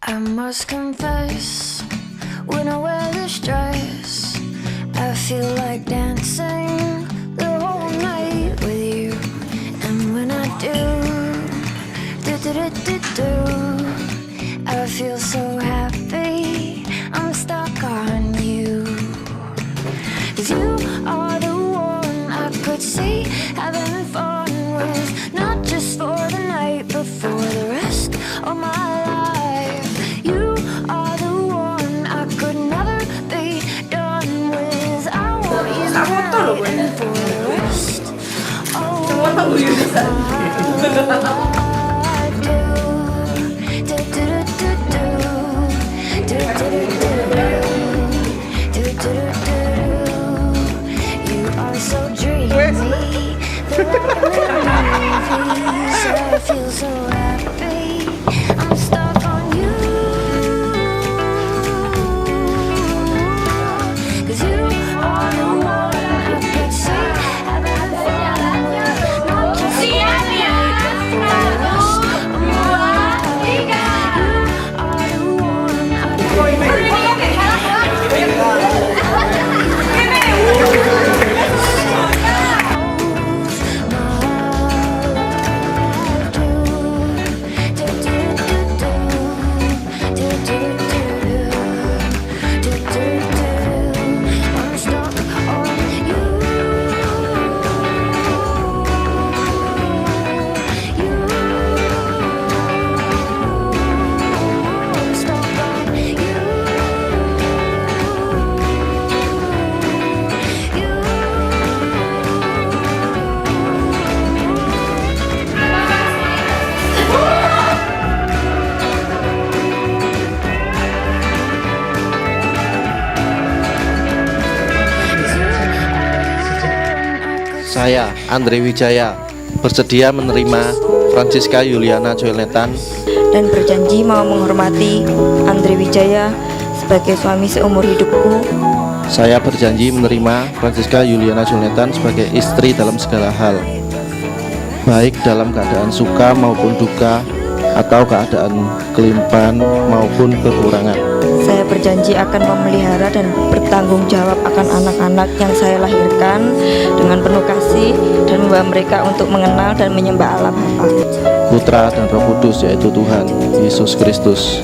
I must confess, when I wear this dress, I feel like dancing the whole night with you. And when I do, I feel so happy, I'm stuck on you. 'Cause you are the one I could see having fun with, not just for the night, but for the rest of my life. You are the one I could never be done with. I want you right for the rest of my life. So dreamy, they're like movies. I feel so happy, I'm stuck on you. 'Cause you are the one I could see having fun with, not just for the night, but for the rest of my life. You are the one I could Saya, Andre Wijaya, bersedia menerima Francisca Yuliana Joel Nathan dan berjanji mau menghormati Andre Wijaya sebagai suami seumur hidupku. Saya berjanji menerima Francisca Yuliana Joel Nathan sebagai istri dalam segala hal, baik dalam keadaan suka maupun duka, atau keadaan kelimpahan maupun kekurangan. Saya berjanji akan memelihara dan bertanggung jawab akan anak-anak yang saya lahirkan dengan penuh kasih dan membawa mereka untuk mengenal dan menyembah Allah Bapa, Putra dan Roh Kudus, yaitu Tuhan Yesus Kristus.